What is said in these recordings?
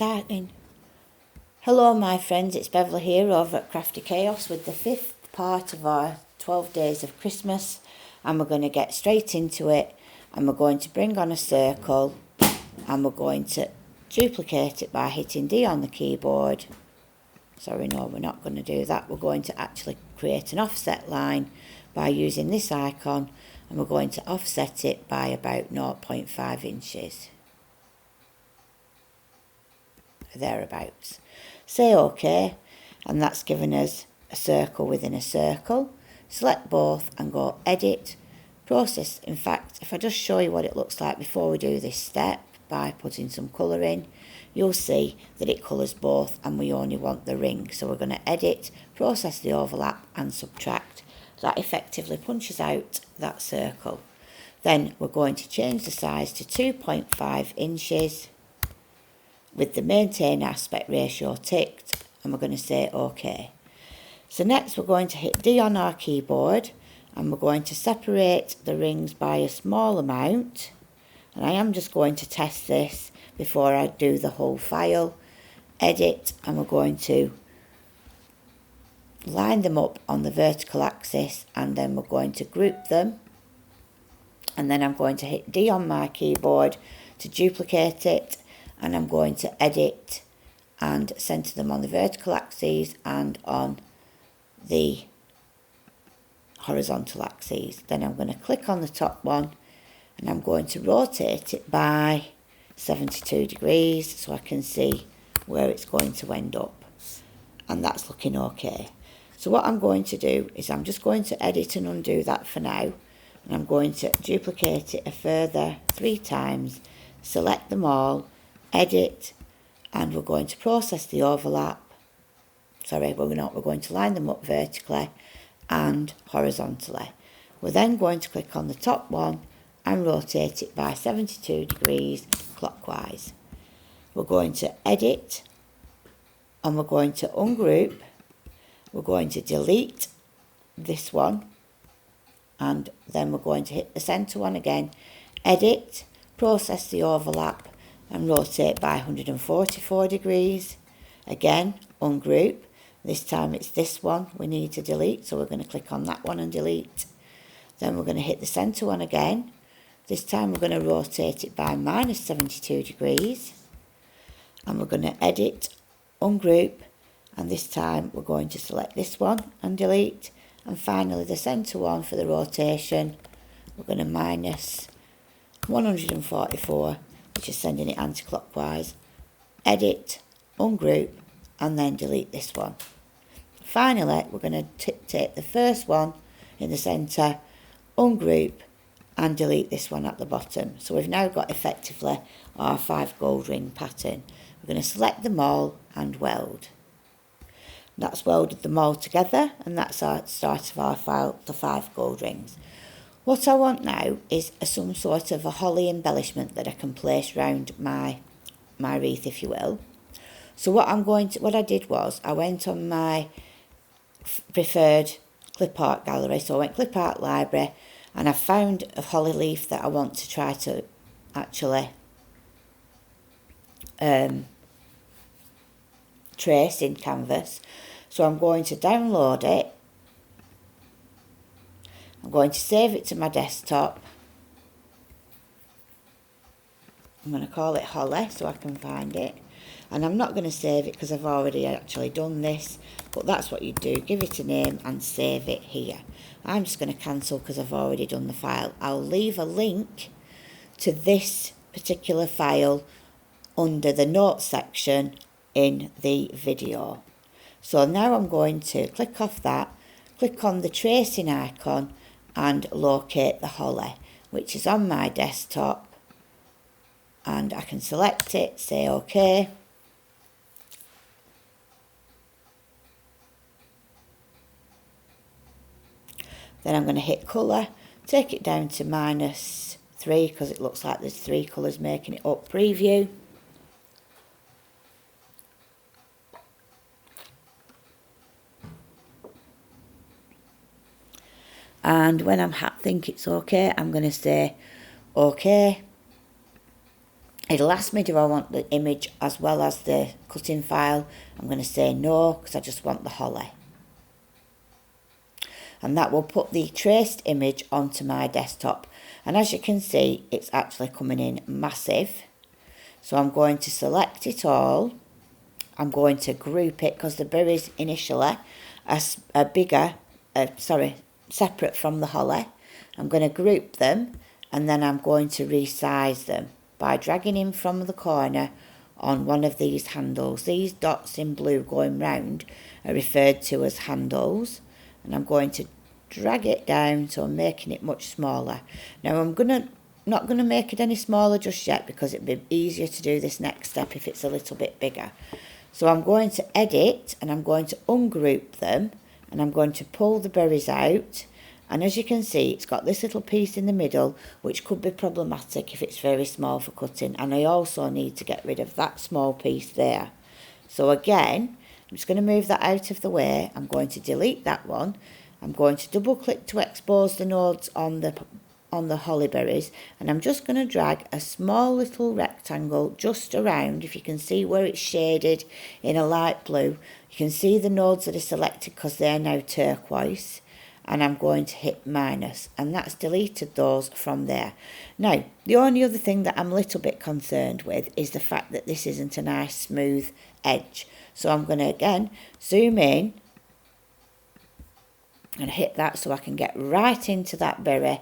exciting. Hello my friends, it's Beverleigh here over at Crafty Chaos with the 5th part of our 12 days of Christmas, and we're going to get straight into it, and we're going to bring on a circle and we're going to duplicate it by hitting D on the keyboard. Sorry, no, we're not going to do that. We're going to actually create an offset line by using this icon, and we're going to offset it by about 0.5 inches. Thereabouts. Say OK, and that's given us a circle within a circle. Select both and go Edit, Process. In fact, if I just show you what it looks like before we do this step by putting some colour in, you'll see that it colours both and we only want the ring. So we're going to Edit, Process the overlap and Subtract. That effectively punches out that circle. Then we're going to change the size to 2.5 inches with the maintain aspect ratio ticked, and we're going to say OK. So next we're going to hit D on our keyboard and we're going to separate the rings by a small amount, and I am just going to test this before I do the whole file. Edit, and we're going to line them up on the vertical axis, and then we're going to group them, and then I'm going to hit D on my keyboard to duplicate it, and I'm going to edit and centre them on the vertical axes and on the horizontal axes. Then I'm going to click on the top one and I'm going to rotate it by 72 degrees so I can see where it's going to end up, and that's looking okay. So what I'm going to do is I'm just going to edit and undo that for now, and I'm going to duplicate it a further 3 times, select them all, edit, and we're going to process the overlap. Sorry, we're not. We're going to line them up vertically and horizontally. We're then going to click on the top one and rotate it by 72 degrees clockwise. We're going to edit and we're going to ungroup. We're going to delete this one, and then we're going to hit the centre one again, edit, process the overlap and rotate by 144 degrees. Again, ungroup. This time it's this one we need to delete, so we're going to click on that one and delete. Then we're going to hit the centre one again. This time we're going to rotate it by minus 72 degrees. And we're going to edit, ungroup, and this time we're going to select this one and delete. And finally the centre one for the rotation, we're going to minus 144, which is sending it anti-clockwise. Edit, ungroup, and then delete this one. Finally, we're going to take the first one in the centre, ungroup, and delete this one at the bottom. So we've now got effectively our 5 gold ring pattern. We're going to select them all and weld. That's welded them all together, and that's our start of our file, the 5 gold rings. What I want now is some sort of a holly embellishment that I can place round my wreath, if you will. So what I did was I went on my preferred clipart gallery. So I went clipart library, and I found a holly leaf that I want to try to actually trace in canvas. So I'm going to download it. I'm going to save it to my desktop. I'm going to call it Holly so I can find it. And I'm not going to save it because I've already actually done this, but that's what you do. Give it a name and save it here. I'm just going to cancel because I've already done the file. I'll leave a link to this particular file under the notes section in the video. So now I'm going to click off that, click on the tracing icon and locate the holly, which is on my desktop, and I can select it, say OK. Then I'm going to hit colour, take it down to -3 because it looks like there's 3 colours making it up, preview. And when I think it's okay, I'm going to say OK. It'll ask me, do I want the image as well as the cutting file? I'm going to say no, because I just want the holly. And that will put the traced image onto my desktop. And as you can see, it's actually coming in massive. So I'm going to select it all. I'm going to group it, because the berries initially are bigger, separate from the holly. I'm going to group them, and then I'm going to resize them by dragging in from the corner on one of these handles. These dots in blue going round are referred to as handles, and I'm going to drag it down, so I'm making it much smaller. Now I'm not going to make it any smaller just yet, because it'd be easier to do this next step if it's a little bit bigger. So I'm going to edit, and I'm going to ungroup them, and I'm going to pull the berries out. And as you can see, it's got this little piece in the middle, which could be problematic if it's very small for cutting. And I also need to get rid of that small piece there. So again, I'm just going to move that out of the way. I'm going to delete that one. I'm going to double click to expose the nodes on the holly berries, and I'm just going to drag a small little rectangle just around. If you can see where it's shaded in a light blue, you can see the nodes that are selected because they're now turquoise, and I'm going to hit minus, and that's deleted those from there. Now, the only other thing that I'm a little bit concerned with is the fact that this isn't a nice smooth edge. So I'm going to again zoom in and hit that so I can get right into that berry.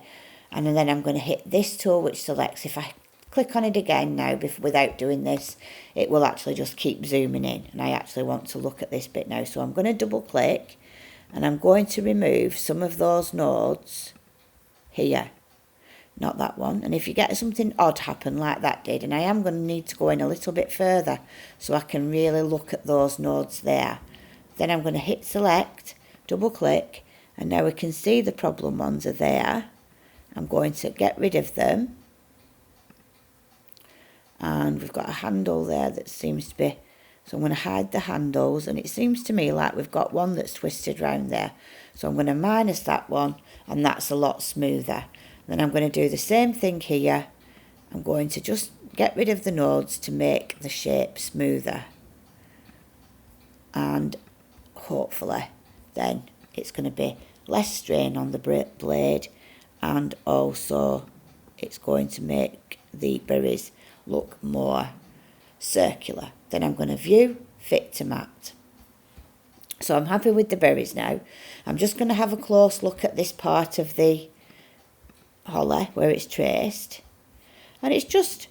And then I'm going to hit this tool which selects. If I click on it again now without doing this, it will actually just keep zooming in. And I actually want to look at this bit now. So I'm going to double click, and I'm going to remove some of those nodes here. Not that one. And if you get something odd happen like that did, and I am going to need to go in a little bit further so I can really look at those nodes there. Then I'm going to hit select, double click, and now we can see the problem ones are there. I'm going to get rid of them. And we've got a handle there that seems to be, so I'm going to hide the handles, and it seems to me like we've got one that's twisted round there. So I'm going to minus that one, and that's a lot smoother. Then I'm going to do the same thing here. I'm going to just get rid of the nodes to make the shape smoother. And hopefully then it's going to be less strain on the blade, and also it's going to make the berries look more circular. Then I'm going to view, fit to mat. So I'm happy with the berries now. I'm just going to have a close look at this part of the holly where it's traced. And it's just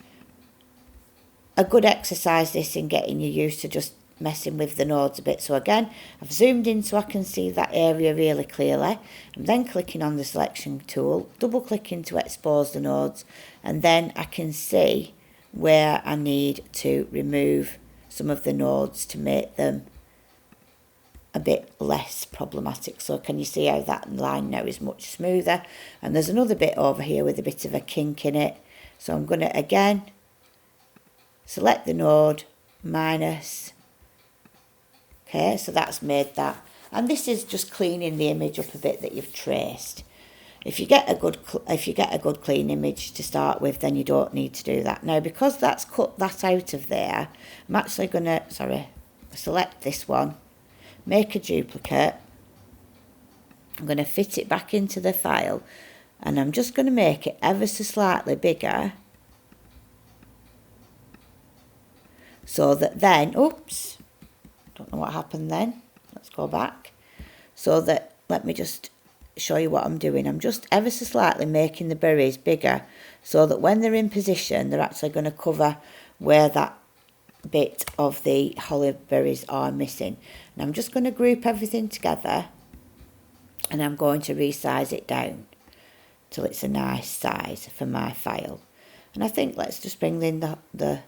a good exercise, this, in getting you used to just messing with the nodes a bit. So again, I've zoomed in so I can see that area really clearly. I'm then clicking on the selection tool, double clicking to expose the nodes, and then I can see where I need to remove some of the nodes to make them a bit less problematic. So can you see how that line now is much smoother? And there's another bit over here with a bit of a kink in it. So I'm going to again select the node, minus. Okay, so that's made that. And this is just cleaning the image up a bit that you've traced. If you get a good clean image to start with, then you don't need to do that. Now, because that's cut that out of there, I'm actually going to, select this one, make a duplicate. I'm going to fit it back into the file, and I'm just going to make it ever so slightly bigger, so that then, oops, don't know what happened then. Let's go back. So that, let me just show you what I'm doing. I'm just ever so slightly making the berries bigger, so that when they're in position, they're actually going to cover where that bit of the holly berries are missing. And I'm just going to group everything together, and I'm going to resize it down till it's a nice size for my file. And I think let's just bring in the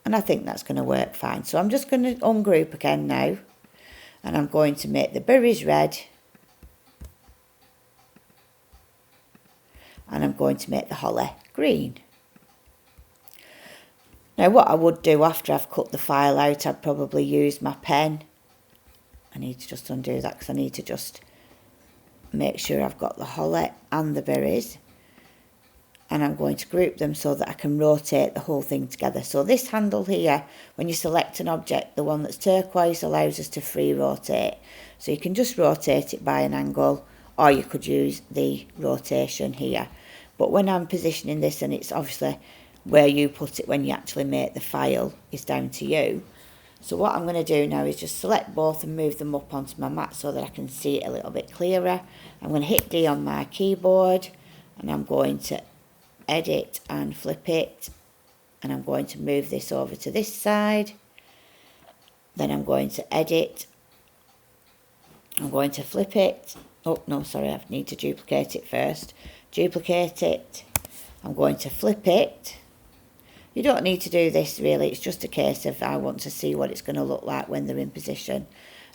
and I think that's going to work fine. So I'm just going to ungroup again now, and I'm going to make the berries red, and I'm going to make the holly green. Now what I would do after I've cut the file out, I'd probably use my pen. I need to just undo that because I need to just make sure I've got the holly and the berries. and I'm going to group them so that I can rotate the whole thing together. So this handle here, when you select an object, the one that's turquoise allows us to free rotate. So you can just rotate it by an angle, or you could use the rotation here. But when I'm positioning this, and it's obviously where you put it when you actually make the file is down to you. So what I'm going to do now is just select both and move them up onto my mat so that I can see it a little bit clearer. I'm going to hit D on my keyboard, and I'm going to edit and flip it, and I'm going to move this over to this side. Then I'm going to edit, I'm going to flip it. Oh no, sorry, I need to duplicate it first. Duplicate it, I'm going to flip it. You don't need to do this really, it's just a case of I want to see what it's going to look like when they're in position.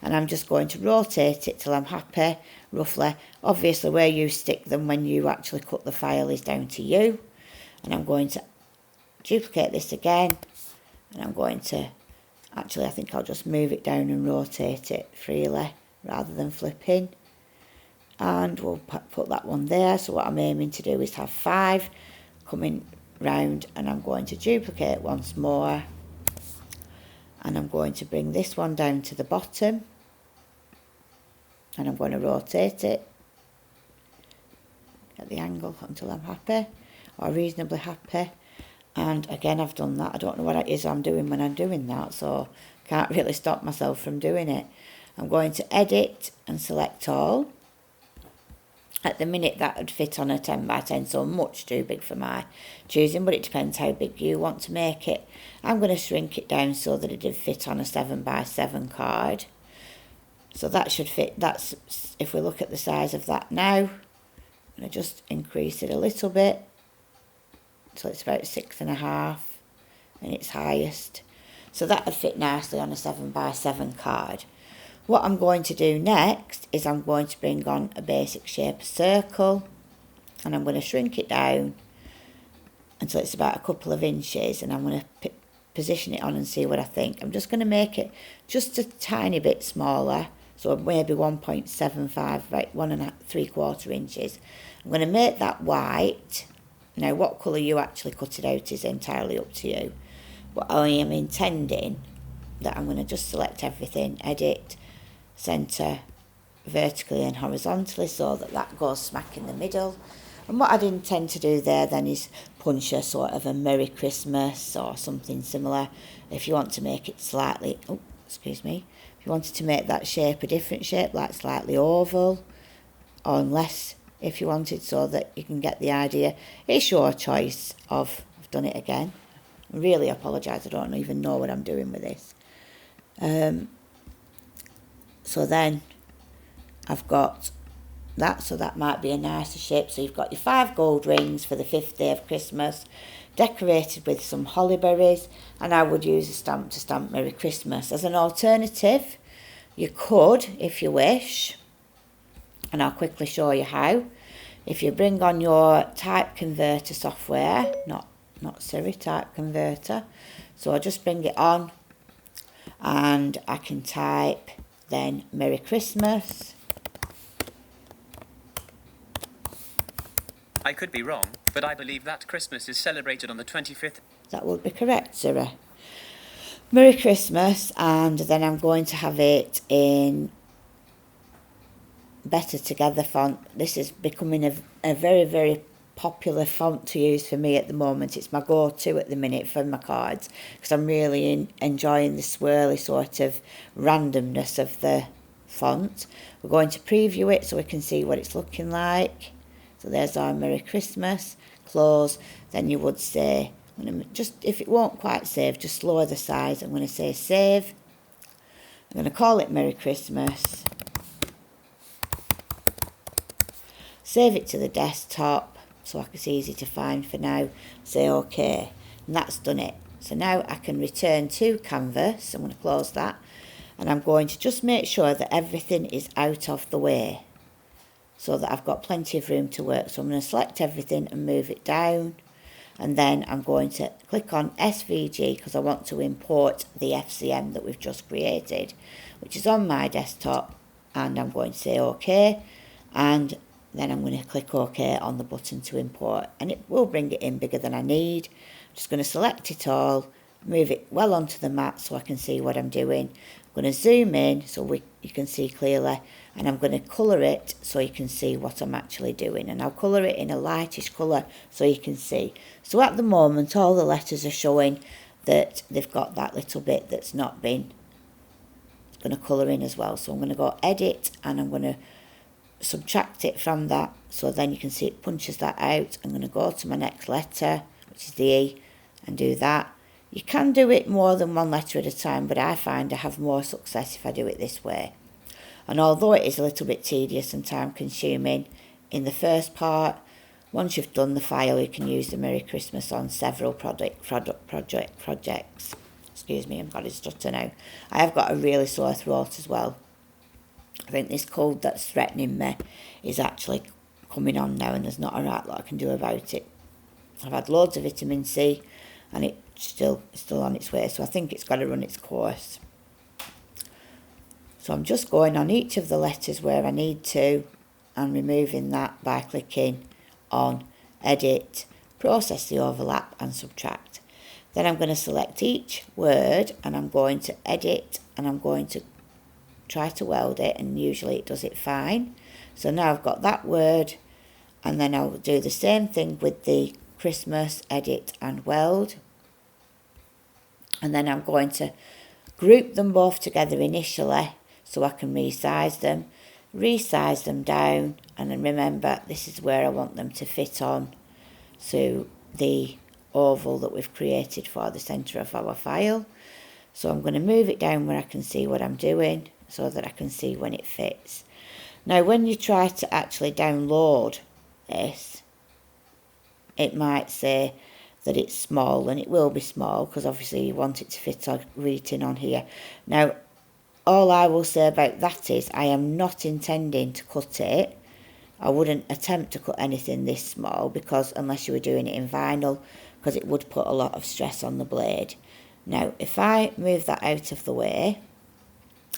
And I'm just going to rotate it till I'm happy, roughly. Obviously where you stick them when you actually cut the file is down to you. And I'm going to duplicate this again, and I'm going to, actually I think I'll just move it down and rotate it freely rather than flipping. And we'll put that one there. So what I'm aiming to do is have 5 coming round, and I'm going to duplicate once more, and I'm going to bring this one down to the bottom, and I'm going to rotate it at the angle until I'm happy, or reasonably happy. And again, I've done that. I don't know what it is I'm doing when I'm doing that, so can't really stop myself from doing it. I'm going to edit and select all. At the minute that would fit on a 10 by 10, so much too big for my choosing, but it depends how big you want to make it. I'm going to shrink it down so that it did fit on a 7 by 7 card. So that should fit. That's, if we look at the size of that now, I'm going to just increase it a little bit so it's about 6.5 in its highest. So that would fit nicely on a 7 by 7 card. What I'm going to do next is I'm going to bring on a basic shape circle, and I'm going to shrink it down until it's about a couple of inches, and I'm going to position it on and see what I think. I'm just going to make it just a tiny bit smaller, so maybe 1.75, right, 1.75 inches. I'm going to make that white. Now what colour you actually cut it out is entirely up to you, but I am intending that I'm going to just select everything, edit, centre vertically and horizontally so that that goes smack in the middle. And what I'd intend to do there then is punch a sort of a Merry Christmas or something similar. If you want to make it slightly, oh excuse me, if you wanted to make that shape a different shape, like slightly oval or less if you wanted, so that you can get the idea. It's your choice of, I've done it again, I really apologise, I don't even know what I'm doing with this. So then I've got that, so that might be a nicer shape. So you've got your 5 gold rings for the 5th day of Christmas, decorated with some holly berries, and I would use a stamp to stamp Merry Christmas. As an alternative, you could, if you wish, and I'll quickly show you how. If you bring on your type converter software, not Siri, type converter, so I'll just bring it on, and I can type then Merry Christmas. I could be wrong, but I believe that Christmas is celebrated on the 25th. That would be correct, Sarah. Merry Christmas, and then I'm going to have it in Better Together font. This is becoming a very, very popular font to use for me at the moment. It's my go-to at the minute for my cards, because I'm really enjoying the swirly sort of randomness of the font. We're going to preview it so we can see what it's looking like. So there's our Merry Christmas. Close. Then you would say, just if it won't quite save, just lower the size. I'm going to say save. I'm going to call it Merry Christmas. Save it to the desktop so it's easy to find for now. Say OK, and that's done it. So now I can return to Canvas. I'm going to close that, and I'm going to just make sure that everything is out of the way so that I've got plenty of room to work. So I'm going to select everything and move it down, and then I'm going to click on SVG because I want to import the FCM that we've just created, which is on my desktop, and I'm going to say OK, and Then I'm going to click OK on the button to import, and it will bring it in bigger than I need. I'm just going to select it all, move it well onto the mat so I can see what I'm doing. I'm going to zoom in so you can see clearly, and I'm going to colour it so you can see what I'm actually doing, and I'll colour it in a lightish colour so you can see. So at the moment all the letters are showing that they've got that little bit that's not been going to colour in as well. So I'm going to go edit, and I'm going to subtract it from that, so then you can see it punches that out. I'm going to go to my next letter, which is the E, and do that. You can do it more than one letter at a time, but I find I have more success if I do it this way. And although it is a little bit tedious and time consuming in the first part, once you've done the file you can use the Merry Christmas on several projects. Excuse me, I've got a stutter now. I have got a really sore throat as well. I think this cold that's threatening me is actually coming on now, and there's not a right lot I can do about it. I've had loads of vitamin C and it's still on its way, so I think it's got to run its course. So I'm just going on each of the letters where I need to and removing that by clicking on edit, process the overlap and subtract. Then I'm going to select each word and I'm going to edit, and I'm going to try to weld it, and usually it does it fine. So now I've got that word, and then I'll do the same thing with the Christmas, edit and weld. And then I'm going to group them both together initially so I can resize them down, and then remember this is where I want them to fit on to the oval that we've created for the centre of our file. So I'm going to move it down where I can see what I'm doing so that I can see when it fits. Now when you try to actually download this, it might say that it's small, and it will be small because obviously you want it to fit written on here. Now all I will say about that is I am not intending to cut it. I wouldn't attempt to cut anything this small, because unless you were doing it in vinyl, because it would put a lot of stress on the blade. Now if I move that out of the way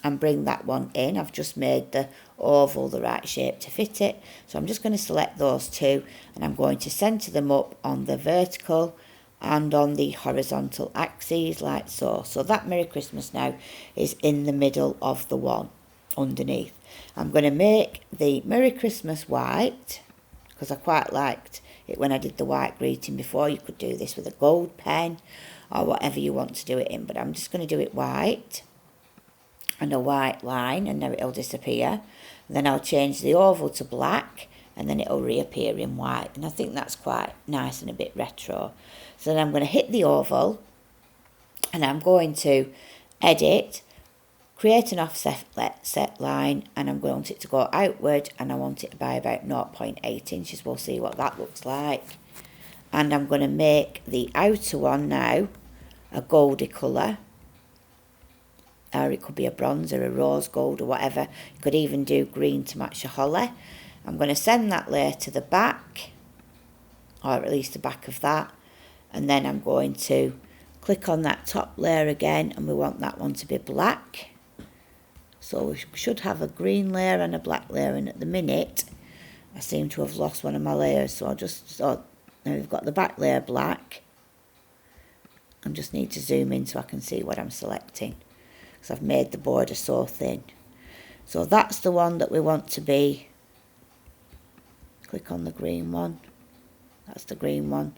and bring that one in, I've just made the oval the right shape to fit it. So I'm just going to select those two, and I'm going to centre them up on the vertical and on the horizontal axes like so. So that Merry Christmas now is in the middle of the one underneath. I'm going to make the Merry Christmas white, because I quite liked it when I did the white greeting before. You could do this with a gold pen or whatever you want to do it in, but I'm just going to do it white and a white line, and now it'll disappear. Then I'll change the oval to black, and then it'll reappear in white, and I think that's quite nice and a bit retro. So then I'm going to hit the oval, and I'm going to edit, create an offset set line, and I'm going it to go outward, and I want it by about 0.8 inches. We'll see what that looks like. And I'm going to make the outer one now a goldy colour, or it could be a bronze or a rose gold or whatever. You could even do green to match your holly. I'm going to send that layer to the back, or at least the back of that, and then I'm going to click on that top layer again, and we want that one to be black. So we should have a green layer and a black layer, and at the minute I seem to have lost one of my layers, so now we've got the back layer black. I just need to zoom in so I can see what I'm selecting, because I've made the border so thin. So that's the one that we want to be. Click on the green one. That's the green one.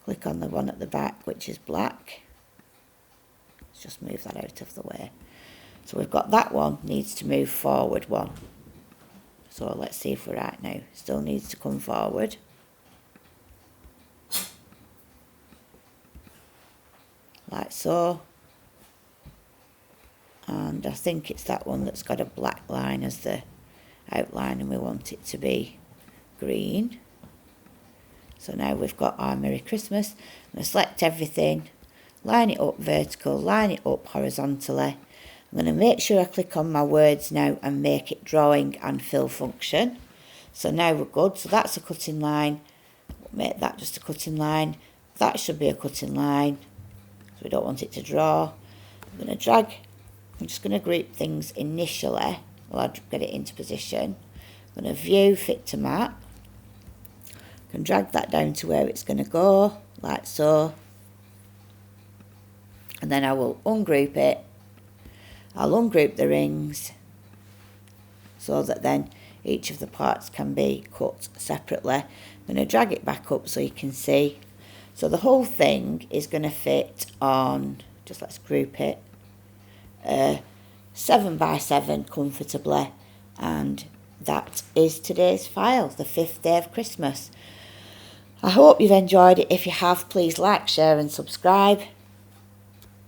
Click on the one at the back, which is black. Let's just move that out of the way. So we've got that one, needs to move forward one. So let's see if we're right now. Still needs to come forward. Like so. And I think it's that one that's got a black line as the outline, and we want it to be green. So now we've got our Merry Christmas. I'm going to select everything, line it up vertical, line it up horizontally. I'm going to make sure I click on my words now and make it drawing and fill function. So now we're good. So that's a cutting line. We'll make that just a cutting line. That should be a cutting line. So we don't want it to draw. I'm going to drag. I'm just going to group things initially while I get it into position. I'm going to view fit to map. I can drag that down to where it's going to go, like so. And then I will ungroup it. I'll ungroup the rings so that then each of the parts can be cut separately. I'm going to drag it back up so you can see. So the whole thing is going to fit on, just let's group it, 7 by 7 comfortably. And that is today's file, the 5th day of Christmas. I hope you've enjoyed it. If you have, please like, share and subscribe.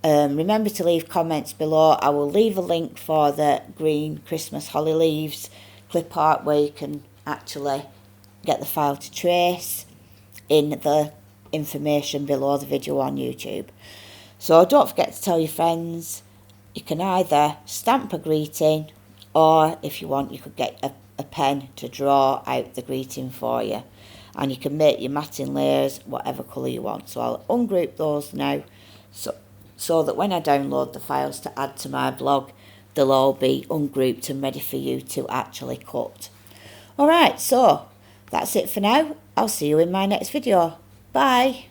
Remember to leave comments below. I will leave a link for the green Christmas holly leaves clip art where you can actually get the file to trace in the information below the video on YouTube. So don't forget to tell your friends. You can either stamp a greeting, or if you want you could get a pen to draw out the greeting for you, and you can make your matting layers whatever colour you want. So I'll ungroup those now so that when I download the files to add to my blog, they'll all be ungrouped and ready for you to actually cut. Alright, so that's it for now. I'll see you in my next video. Bye.